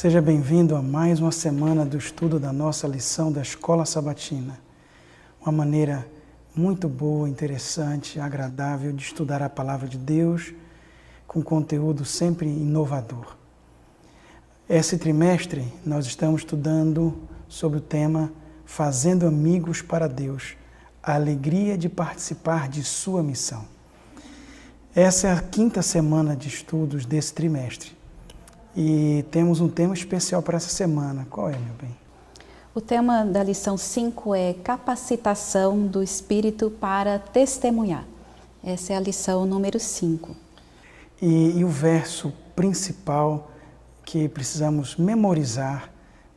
Seja bem-vindo a mais uma semana do estudo da nossa lição da Escola Sabatina. Uma maneira muito boa, interessante, agradável de estudar a Palavra de Deus com conteúdo sempre inovador. Esse trimestre nós estamos estudando sobre o tema Fazendo Amigos para Deus, a alegria de participar de sua missão. Essa é a 5ª semana de estudos desse trimestre. E temos um tema especial para essa semana. Qual é, meu bem? O tema da lição 5 é capacitação do Espírito para testemunhar. Essa é a lição número 5. E o verso principal que precisamos memorizar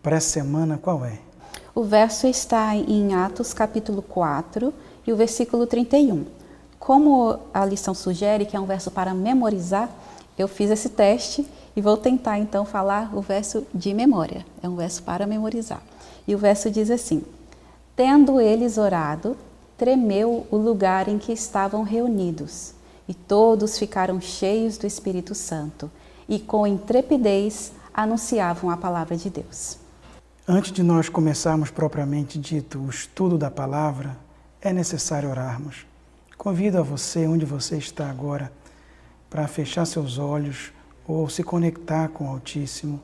para essa semana, qual é? O verso está em Atos capítulo 4 e o versículo 31. Como a lição sugere que é um verso para memorizar, eu fiz esse teste e vou tentar então falar o verso de memória. É um verso para memorizar. E o verso diz assim: Tendo eles orado, tremeu o lugar em que estavam reunidos, e todos ficaram cheios do Espírito Santo, e com intrepidez anunciavam a palavra de Deus. Antes de nós começarmos propriamente dito o estudo da palavra, é necessário orarmos. Convido a você, onde você está agora, para fechar seus olhos ou se conectar com o Altíssimo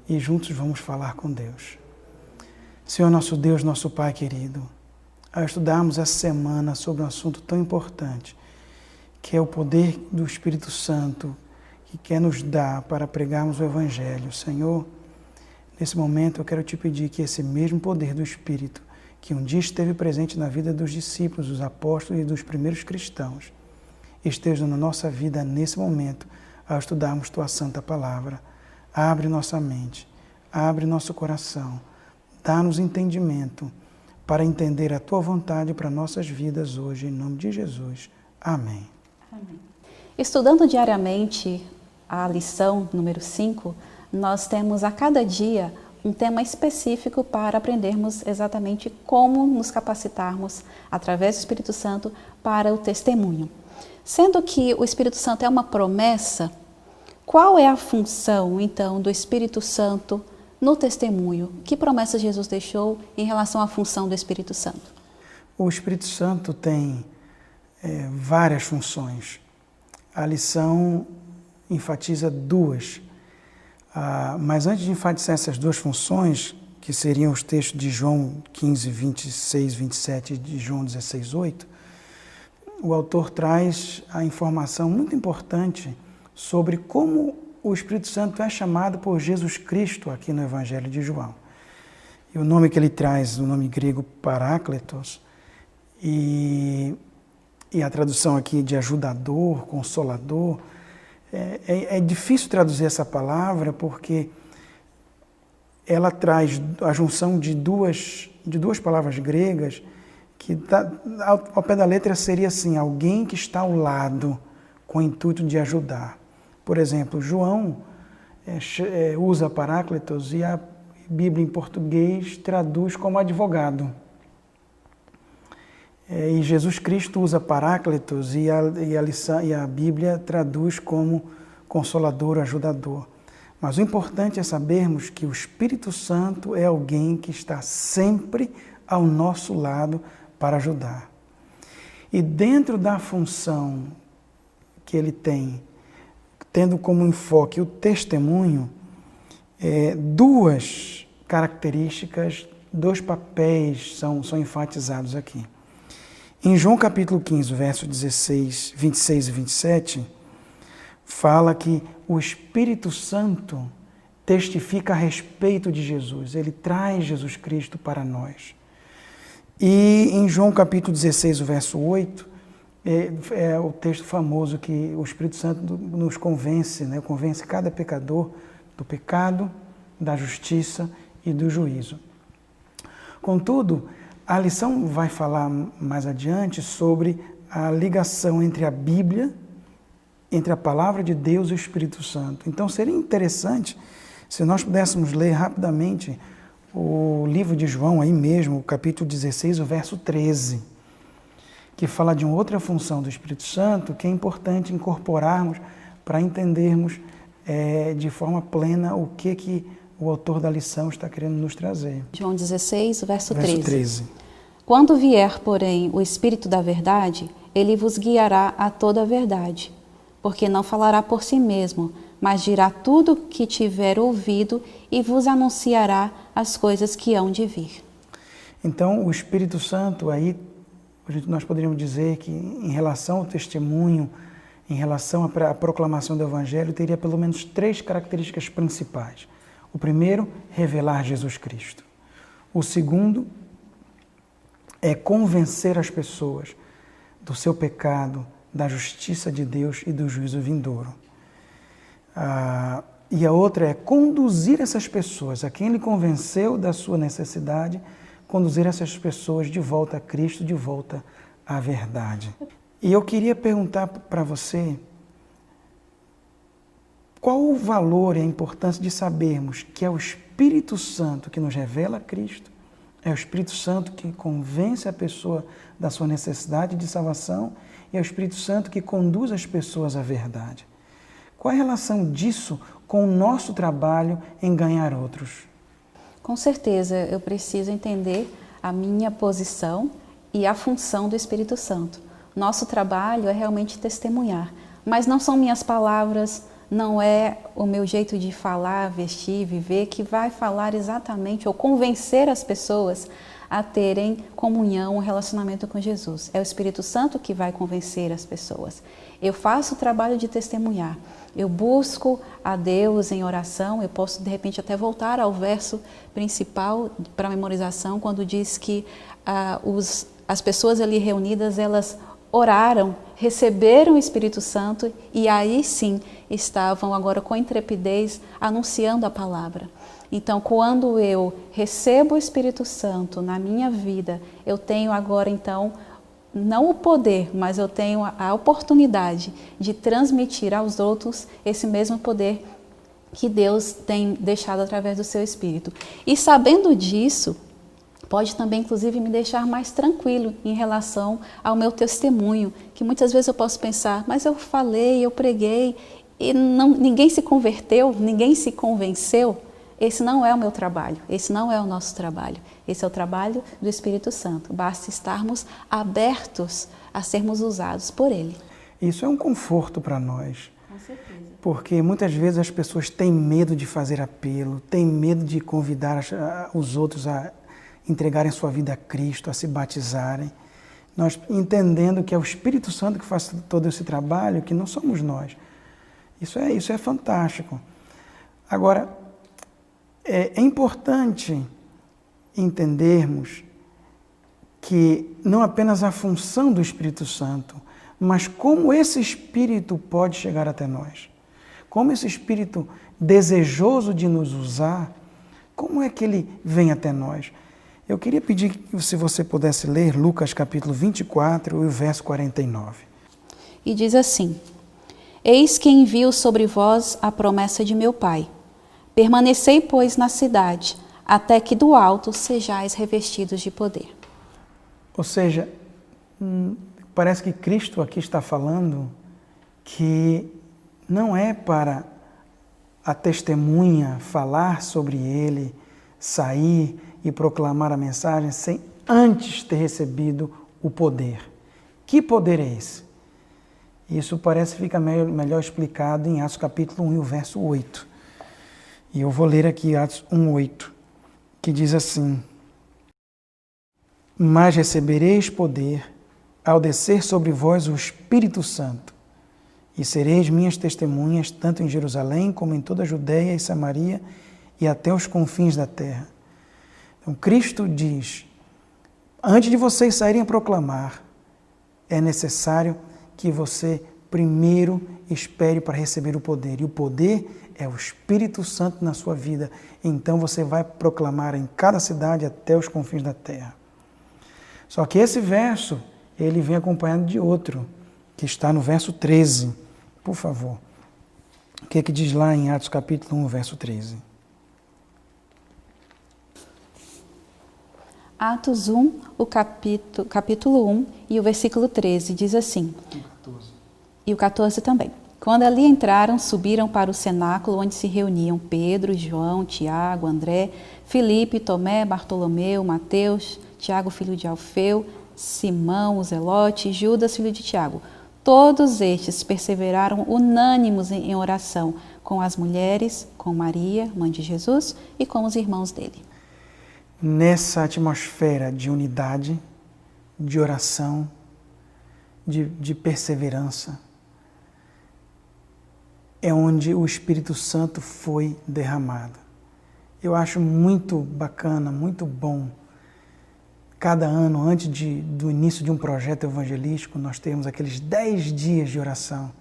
e juntos vamos falar com Deus. Senhor nosso Deus, nosso Pai querido, ao estudarmos essa semana sobre um assunto tão importante, que é o poder do Espírito Santo, que quer nos dar para pregarmos o Evangelho, Senhor, nesse momento eu quero te pedir que esse mesmo poder do Espírito, que um dia esteve presente na vida dos discípulos, dos apóstolos e dos primeiros cristãos, esteja na nossa vida nesse momento, ao estudarmos Tua Santa Palavra. Abre nossa mente, abre nosso coração, dá-nos entendimento para entender a Tua vontade para nossas vidas hoje, em nome de Jesus. Amém. Amém. Estudando diariamente a lição número 5, nós temos a cada dia um tema específico para aprendermos exatamente como nos capacitarmos, através do Espírito Santo, para o testemunho. Sendo que o Espírito Santo é uma promessa, qual é a função, então, do Espírito Santo no testemunho? Que promessa Jesus deixou em relação à função do Espírito Santo? O Espírito Santo tem várias funções. A lição enfatiza 2. Mas antes de enfatizar essas 2 funções, que seriam os textos de João 15, 26, 27 e de João 16, 8, o autor traz a informação muito importante sobre como o Espírito Santo é chamado por Jesus Cristo aqui no Evangelho de João. E o nome que ele traz, o nome grego Parácletos, e a tradução aqui de ajudador, consolador, é difícil traduzir essa palavra porque ela traz a junção de duas palavras gregas que ao pé da letra seria assim, alguém que está ao lado com o intuito de ajudar. Por exemplo, João usa Paráclitos e a Bíblia em português traduz como advogado. E Jesus Cristo usa Paráclitos e a Bíblia traduz como consolador, ajudador. Mas o importante é sabermos que o Espírito Santo é alguém que está sempre ao nosso lado para ajudar. E dentro da função que ele tem, tendo como enfoque o testemunho, 2 características, 2 papéis são enfatizados aqui. Em João capítulo 15, verso 26 e 27, fala que o Espírito Santo testifica a respeito de Jesus, ele traz Jesus Cristo para nós. E em João capítulo 16, o verso 8, é o texto famoso que o Espírito Santo nos convence, né? Convence cada pecador do pecado, da justiça e do juízo. Contudo, a lição vai falar mais adiante sobre a ligação entre a Bíblia, entre a Palavra de Deus e o Espírito Santo. Então seria interessante se nós pudéssemos ler rapidamente o livro de João, aí mesmo, o capítulo 16, o verso 13, que fala de uma outra função do Espírito Santo que é importante incorporarmos para entendermos de forma plena o que o autor da lição está querendo nos trazer. João 16, verso 13. Quando vier, porém, o Espírito da verdade, ele vos guiará a toda a verdade, porque não falará por si mesmo, mas dirá tudo que tiver ouvido e vos anunciará as coisas que hão de vir. Então, o Espírito Santo, aí, nós poderíamos dizer que em relação ao testemunho, em relação à proclamação do Evangelho, teria pelo menos 3 características principais. O primeiro, revelar Jesus Cristo. O segundo, é convencer as pessoas do seu pecado, da justiça de Deus e do juízo vindouro. E a outra é conduzir essas pessoas, a quem ele convenceu da sua necessidade, conduzir essas pessoas de volta a Cristo, de volta à verdade. E eu queria perguntar para você, qual o valor e a importância de sabermos que é o Espírito Santo que nos revela Cristo, é o Espírito Santo que convence a pessoa da sua necessidade de salvação e é o Espírito Santo que conduz as pessoas à verdade. Qual a relação disso com o nosso trabalho em ganhar outros? Com certeza, eu preciso entender a minha posição e a função do Espírito Santo. Nosso trabalho é realmente testemunhar, mas não são minhas palavras, não é o meu jeito de falar, vestir, viver, que vai falar exatamente ou convencer as pessoas a terem comunhão, um relacionamento com Jesus. É o Espírito Santo que vai convencer as pessoas. Eu faço o trabalho de testemunhar, eu busco a Deus em oração, eu posso de repente até voltar ao verso principal para a memorização, quando diz que as pessoas ali reunidas, elas oraram, receberam o Espírito Santo e aí sim estavam agora com intrepidez anunciando a palavra. Então, quando eu recebo o Espírito Santo na minha vida, eu tenho agora então, não o poder, mas eu tenho a oportunidade de transmitir aos outros esse mesmo poder que Deus tem deixado através do seu Espírito. E sabendo disso, pode também, inclusive, me deixar mais tranquilo em relação ao meu testemunho, que muitas vezes eu posso pensar, mas eu falei, eu preguei, e ninguém se converteu, ninguém se convenceu. Esse não é o meu trabalho, esse não é o nosso trabalho. Esse é o trabalho do Espírito Santo. Basta estarmos abertos a sermos usados por Ele. Isso é um conforto para nós. Com certeza. Porque muitas vezes as pessoas têm medo de fazer apelo, têm medo de convidar os outros a entregarem sua vida a Cristo, a se batizarem. Nós entendendo que é o Espírito Santo que faz todo esse trabalho, que não somos nós. Isso é fantástico. Agora, é importante entendermos que não apenas a função do Espírito Santo, mas como esse Espírito pode chegar até nós. Como esse Espírito desejoso de nos usar, como é que ele vem até nós? Eu queria pedir que se você pudesse ler Lucas capítulo 24 e o verso 49. E diz assim: Eis que envio sobre vós a promessa de meu Pai. Permanecei, pois, na cidade, até que do alto sejais revestidos de poder. Ou seja, parece que Cristo aqui está falando que não é para a testemunha falar sobre Ele, sair e proclamar a mensagem sem antes ter recebido o poder. Que poder é esse? Isso parece ficar melhor explicado em Atos capítulo 1 e o verso 8. E eu vou ler aqui Atos 1:8, que diz assim: Mas recebereis poder ao descer sobre vós o Espírito Santo, e sereis minhas testemunhas tanto em Jerusalém como em toda a Judeia e Samaria e até os confins da terra. Então Cristo diz, antes de vocês saírem a proclamar, é necessário que você primeiro espere para receber o poder. E o poder é o Espírito Santo na sua vida. Então você vai proclamar em cada cidade até os confins da terra. Só que esse verso, ele vem acompanhado de outro, que está no verso 13. Por favor. O que é que diz lá em Atos capítulo 1, verso 13? Atos 1, o capítulo 1 e o versículo 13 diz assim. E o 14 também. Quando ali entraram, subiram para o cenáculo onde se reuniam Pedro, João, Tiago, André, Filipe, Tomé, Bartolomeu, Mateus, Tiago, filho de Alfeu, Simão, o Zelote e Judas, filho de Tiago. Todos estes perseveraram unânimos em oração com as mulheres, com Maria, mãe de Jesus, e com os irmãos dele. Nessa atmosfera de unidade, de oração, de perseverança, é onde o Espírito Santo foi derramado. Eu acho muito bacana, muito bom, cada ano, antes do início de um projeto evangelístico, nós temos aqueles 10 dias de oração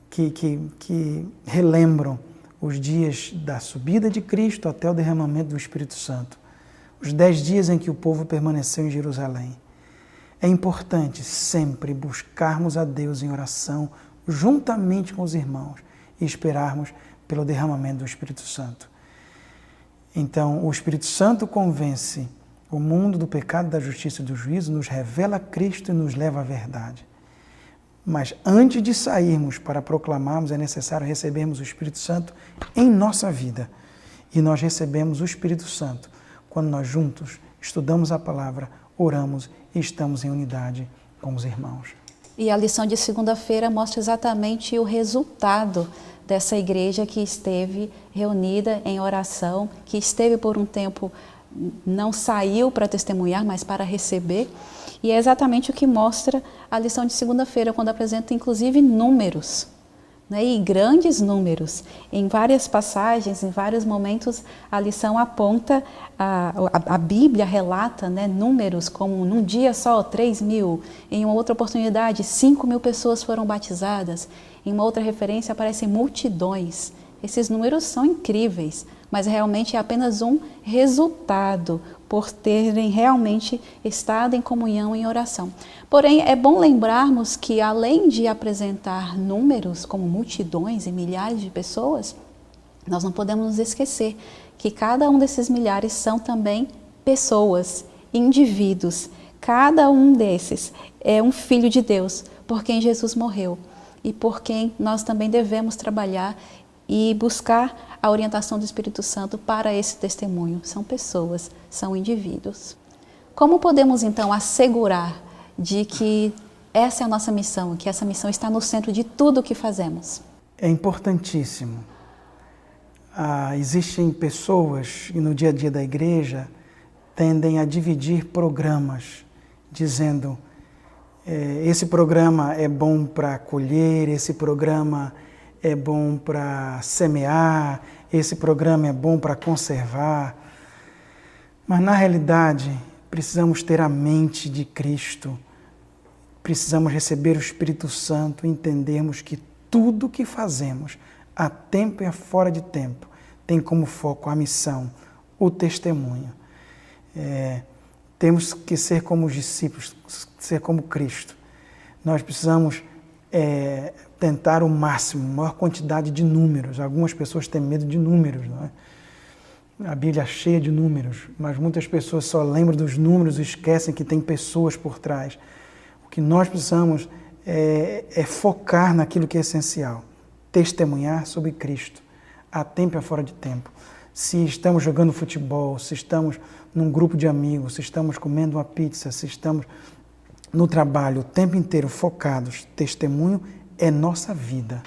que relembram os dias da subida de Cristo até o derramamento do Espírito Santo. Os 10 dias em que o povo permaneceu em Jerusalém. É importante sempre buscarmos a Deus em oração, juntamente com os irmãos, e esperarmos pelo derramamento do Espírito Santo. Então, o Espírito Santo convence o mundo do pecado, da justiça e do juízo, nos revela Cristo e nos leva à verdade. Mas antes de sairmos para proclamarmos, é necessário recebermos o Espírito Santo em nossa vida. E nós recebemos o Espírito Santo quando nós juntos estudamos a palavra, oramos e estamos em unidade com os irmãos. E a lição de segunda-feira mostra exatamente o resultado dessa igreja que esteve reunida em oração, que esteve por um tempo, não saiu para testemunhar, mas para receber. E é exatamente o que mostra a lição de segunda-feira, quando apresenta inclusive números, né, e grandes números. Em várias passagens, em vários momentos, a lição aponta, a Bíblia relata, né, números como num dia só 3.000, em uma outra oportunidade 5.000 pessoas foram batizadas, em uma outra referência aparecem multidões. Esses números são incríveis, mas realmente é apenas um resultado por terem realmente estado em comunhão, em oração. Porém, é bom lembrarmos que, além de apresentar números como multidões e milhares de pessoas, nós não podemos nos esquecer que cada um desses milhares são também pessoas, indivíduos. Cada um desses é um filho de Deus, por quem Jesus morreu e por quem nós também devemos trabalhar e buscar a orientação do Espírito Santo para esse testemunho. São pessoas, são indivíduos. Como podemos então assegurar de que essa é a nossa missão, que essa missão está no centro de tudo o que fazemos? É importantíssimo. Existem pessoas que no dia a dia da igreja tendem a dividir programas, dizendo esse programa é bom para colher, esse programa é bom para semear, esse programa é bom para conservar. Mas, na realidade, precisamos ter a mente de Cristo, precisamos receber o Espírito Santo e entendermos que tudo que fazemos, a tempo e a fora de tempo, tem como foco a missão, o testemunho. Temos que ser como os discípulos, ser como Cristo. Nós precisamos tentar o máximo, a maior quantidade de números. Algumas pessoas têm medo de números, não é? A Bíblia é cheia de números, mas muitas pessoas só lembram dos números e esquecem que tem pessoas por trás. O que nós precisamos é focar naquilo que é essencial, testemunhar sobre Cristo, a tempo e a fora de tempo. Se estamos jogando futebol, se estamos num grupo de amigos, se estamos comendo uma pizza, se estamos no trabalho o tempo inteiro focados, testemunho é nossa vida.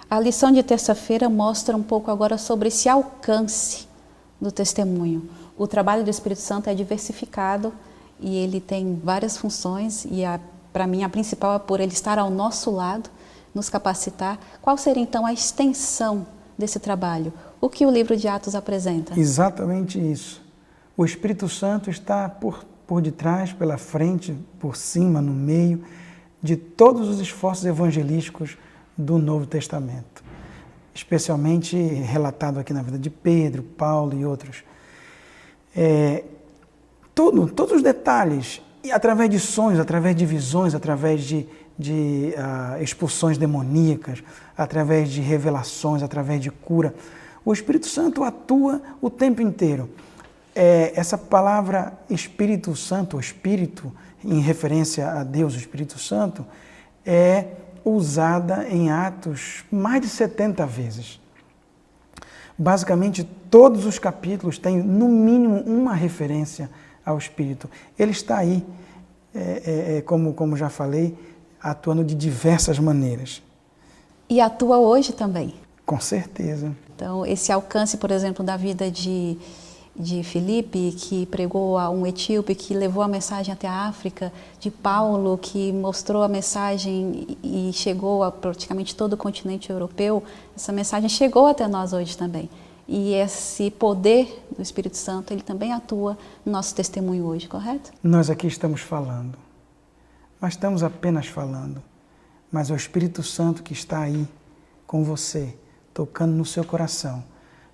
A lição de terça-feira mostra um pouco agora sobre esse alcance do testemunho. O trabalho do Espírito Santo é diversificado e ele tem várias funções e para mim a principal é por ele estar ao nosso lado, nos capacitar. Qual seria então a extensão desse trabalho? O que o livro de Atos apresenta? Exatamente isso. O Espírito Santo está por detrás, pela frente, por cima, no meio de todos os esforços evangelísticos do Novo Testamento, especialmente relatado aqui na vida de Pedro, Paulo e outros. Todos os detalhes, e através de sonhos, através de visões, através de expulsões demoníacas, através de revelações, através de cura, o Espírito Santo atua o tempo inteiro. Essa palavra Espírito Santo, ou Espírito, em referência a Deus, o Espírito Santo, é usada em Atos mais de 70 vezes. Basicamente, todos os capítulos têm, no mínimo, uma referência ao Espírito. Ele está aí, como já falei, atuando de diversas maneiras. E atua hoje também. Com certeza. Então, esse alcance, por exemplo, da vida de Filipe, que pregou a um etíope, que levou a mensagem até a África, de Paulo, que mostrou a mensagem e chegou a praticamente todo o continente europeu, essa mensagem chegou até nós hoje também. E esse poder do Espírito Santo, ele também atua no nosso testemunho hoje, correto? Nós aqui estamos falando, mas estamos apenas falando, mas é o Espírito Santo que está aí com você, tocando no seu coração,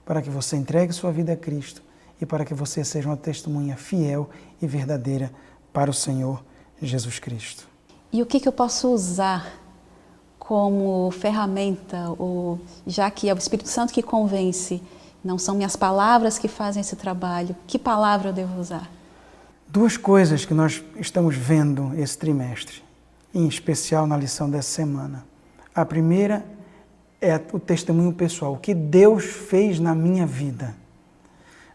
para que você entregue sua vida a Cristo e para que você seja uma testemunha fiel e verdadeira para o Senhor Jesus Cristo. E o que eu posso usar como ferramenta, ou já que é o Espírito Santo que convence, não são minhas palavras que fazem esse trabalho, que palavra eu devo usar? Duas coisas que nós estamos vendo esse trimestre, em especial na lição dessa semana. A primeira é o testemunho pessoal, o que Deus fez na minha vida.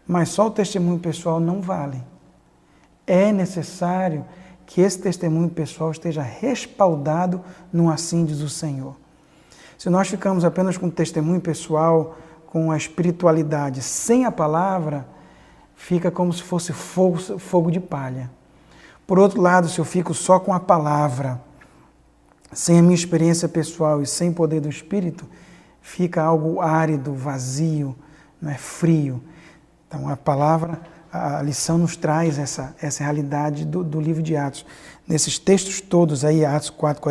Mas só o testemunho pessoal não vale. É necessário que esse testemunho pessoal esteja respaldado no assim diz o Senhor. Se nós ficamos apenas com o testemunho pessoal, com a espiritualidade, sem a palavra, fica como se fosse fogo de palha. Por outro lado, se eu fico só com a palavra, sem a minha experiência pessoal e sem o poder do Espírito, fica algo árido, vazio, frio. Então, a palavra, a lição nos traz essa realidade do livro de Atos. Nesses textos todos aí, Atos 4,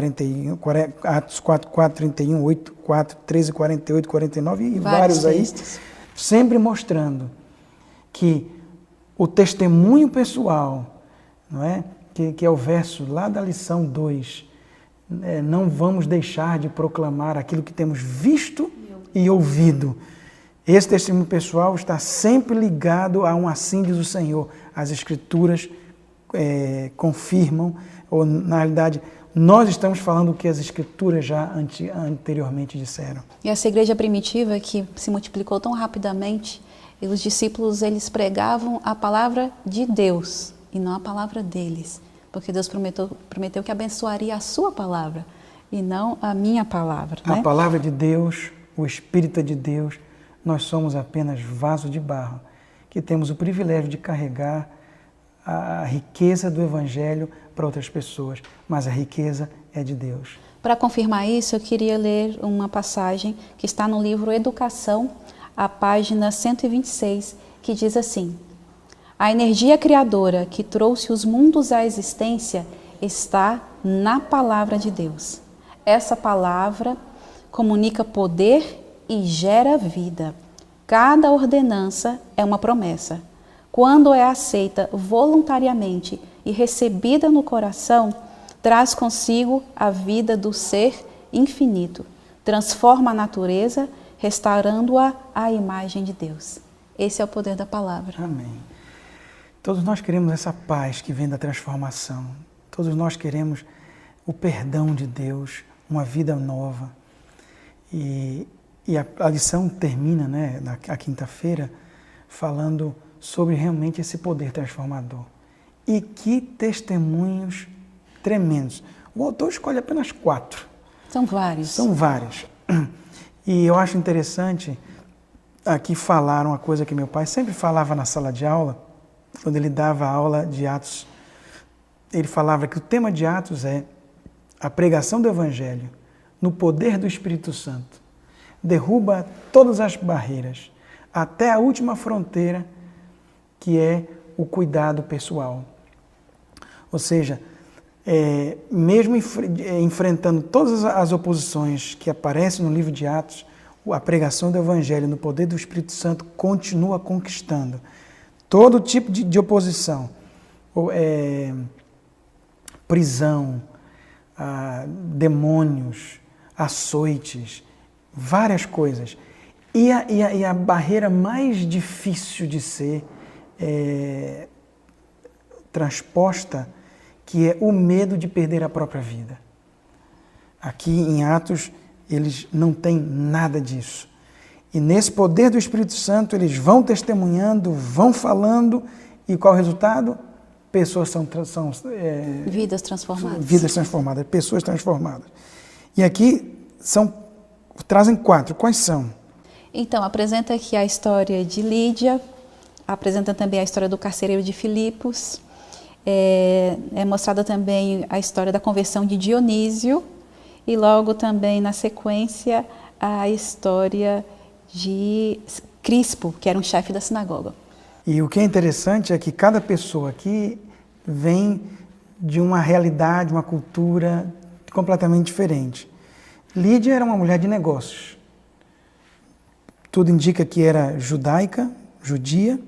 31, 8, 4, 13, 48, 49 e vários aí, sempre mostrando que o testemunho pessoal, não é? Que é o verso lá da lição 2, não vamos deixar de proclamar aquilo que temos visto e ouvido. Esse testemunho pessoal está sempre ligado a um assim diz o Senhor. As Escrituras confirmam, ou na realidade, nós estamos falando o que as Escrituras já anteriormente disseram. E essa igreja primitiva que se multiplicou tão rapidamente, e os discípulos eles pregavam a palavra de Deus e não a palavra deles, porque Deus prometeu que abençoaria a sua palavra e não a minha palavra. A palavra de Deus, o Espírito de Deus, nós somos apenas vaso de barro, que temos o privilégio de carregar a riqueza do Evangelho para outras pessoas, mas a riqueza é de Deus. Para confirmar isso, eu queria ler uma passagem que está no livro Educação, a página 126, que diz assim: a energia criadora que trouxe os mundos à existência está na palavra de Deus. Essa palavra comunica poder e gera vida. Cada ordenança é uma promessa. Quando é aceita voluntariamente e recebida no coração, traz consigo a vida do ser infinito, transforma a natureza, restaurando-a à imagem de Deus. Esse é o poder da palavra. Amém. Todos nós queremos essa paz que vem da transformação. Todos nós queremos o perdão de Deus, uma vida nova. E a lição termina, na quinta-feira, falando sobre realmente esse poder transformador. E que testemunhos tremendos. O autor escolhe apenas 4. São vários. São vários. E eu acho interessante aqui falar uma coisa que meu pai sempre falava na sala de aula, quando ele dava aula de Atos. Ele falava que o tema de Atos é a pregação do Evangelho no poder do Espírito Santo. Derruba todas as barreiras, até a última fronteira, que é o cuidado pessoal. Ou seja, mesmo enfrentando todas as oposições que aparecem no livro de Atos, a pregação do Evangelho no poder do Espírito Santo continua conquistando todo tipo de oposição, prisão, demônios, açoites, várias coisas. E a barreira mais difícil de ser transposta, que é o medo de perder a própria vida. Aqui em Atos, eles não têm nada disso. E nesse poder do Espírito Santo, eles vão testemunhando, vão falando, e qual o resultado? Pessoas vidas transformadas. Vidas transformadas, pessoas transformadas. E aqui trazem 4. Quais são? Então, apresenta aqui a história de Lídia, apresenta também a história do carcereiro de Filipos, é mostrada também a história da conversão de Dionísio, e logo também na sequência a história de Crispo, que era um chefe da sinagoga. E o que é interessante é que cada pessoa aqui vem de uma realidade, uma cultura completamente diferente. Lídia era uma mulher de negócios. Tudo indica que era judaica, judia,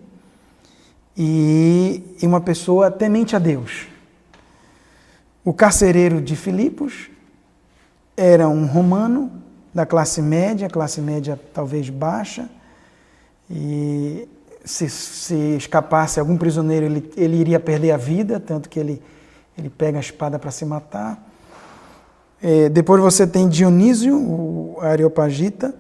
e uma pessoa temente a Deus. O carcereiro de Filipos era um romano da classe média talvez baixa, e se escapasse algum prisioneiro, ele iria perder a vida, tanto que ele pega a espada para se matar. Depois você tem Dionísio, o Areopagita.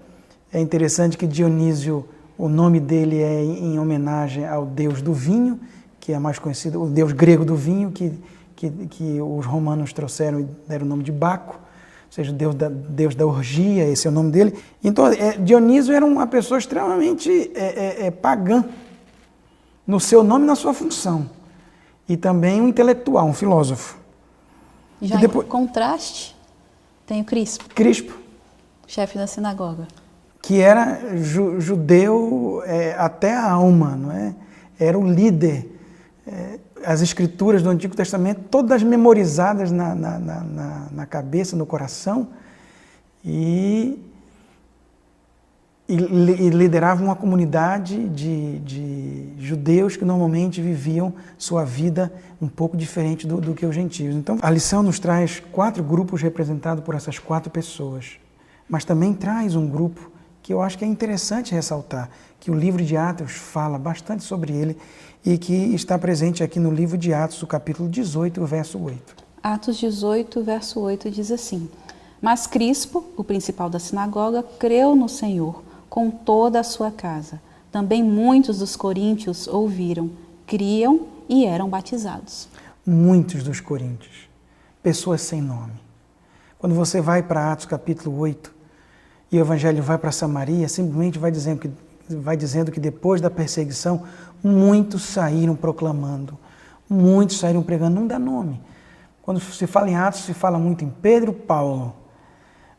É interessante que Dionísio, o nome dele é em homenagem ao deus do vinho, que é mais conhecido, o deus grego do vinho, que os romanos trouxeram e deram o nome de Baco, ou seja, deus da orgia, esse é o nome dele. Então, Dionísio era uma pessoa extremamente pagã, no seu nome e na sua função. E também um intelectual, um filósofo. Já em contraste, tem o Crispo, chefe da sinagoga. Que era judeu até a alma, não é? Era o líder. As escrituras do Antigo Testamento, todas memorizadas na cabeça, no coração, e liderava uma comunidade de judeus que normalmente viviam sua vida um pouco diferente do que os gentios. Então, a lição nos traz 4 grupos representados por essas 4 pessoas, mas também traz um grupo que eu acho que é interessante ressaltar, que o livro de Atos fala bastante sobre ele e que está presente aqui no livro de Atos, o capítulo 18, o verso 8. Atos 18, verso 8 diz assim: Mas Crispo, o principal da sinagoga, creu no Senhor com toda a sua casa. Também muitos dos coríntios ouviram, criam e eram batizados. Muitos dos coríntios, pessoas sem nome. Quando você vai para Atos capítulo 8 e o evangelho vai para Samaria, simplesmente vai dizendo que depois da perseguição, muitos saíram proclamando, muitos saíram pregando, não dá nome. Quando se fala em Atos, se fala muito em Pedro, Paulo,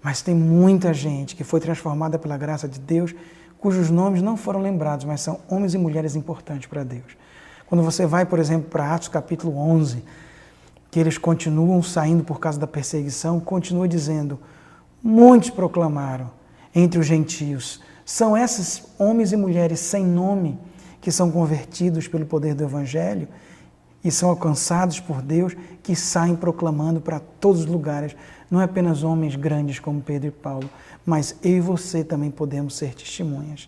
mas tem muita gente que foi transformada pela graça de Deus, cujos nomes não foram lembrados, mas são homens e mulheres importantes para Deus. Quando você vai, por exemplo, para Atos capítulo 11, que eles continuam saindo por causa da perseguição, continua dizendo, muitos proclamaram entre os gentios. São esses homens e mulheres sem nome que são convertidos pelo poder do Evangelho e são alcançados por Deus, que saem proclamando para todos os lugares. Não é apenas homens grandes como Pedro e Paulo, mas eu e você também podemos ser testemunhas.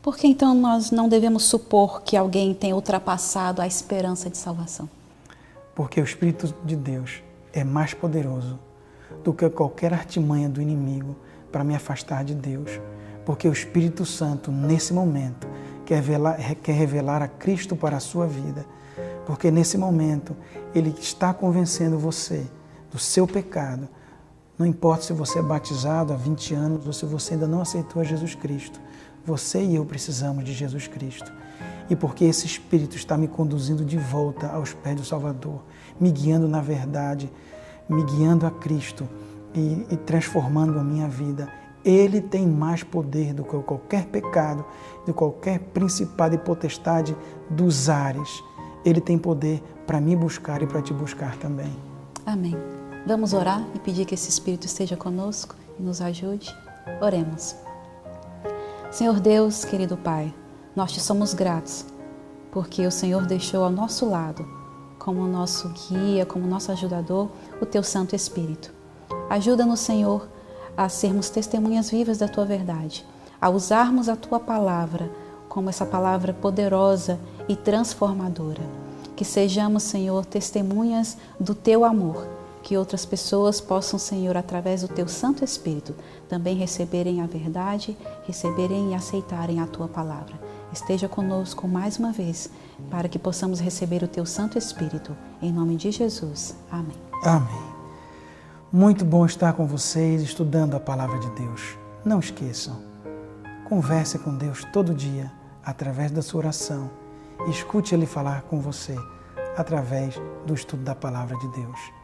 Por que então nós não devemos supor que alguém tenha ultrapassado a esperança de salvação? Porque o Espírito de Deus é mais poderoso do que qualquer artimanha do inimigo para me afastar de Deus. Porque o Espírito Santo, nesse momento, quer revelar a Cristo para a sua vida. Porque nesse momento, Ele está convencendo você do seu pecado. Não importa se você é batizado há 20 anos ou se você ainda não aceitou a Jesus Cristo. Você e eu precisamos de Jesus Cristo. E porque esse Espírito está me conduzindo de volta aos pés do Salvador, me guiando na verdade, me guiando a Cristo e transformando a minha vida. Ele tem mais poder do que qualquer pecado, de qualquer principado e potestade dos ares. Ele tem poder para me buscar e para te buscar também. Amém. Vamos orar e pedir que esse Espírito esteja conosco e nos ajude? Oremos. Senhor Deus, querido Pai, nós te somos gratos, porque o Senhor deixou ao nosso lado, como nosso guia, como nosso ajudador, o Teu Santo Espírito. Ajuda-nos, Senhor, a sermos testemunhas vivas da Tua verdade, a usarmos a Tua palavra como essa palavra poderosa e transformadora. Que sejamos, Senhor, testemunhas do Teu amor, que outras pessoas possam, Senhor, através do Teu Santo Espírito, também receberem a verdade, receberem e aceitarem a Tua palavra. Esteja conosco mais uma vez, para que possamos receber o Teu Santo Espírito. Em nome de Jesus. Amém. Amém. Muito bom estar com vocês estudando a palavra de Deus. Não esqueçam, converse com Deus todo dia, através da sua oração. Escute Ele falar com você, através do estudo da palavra de Deus.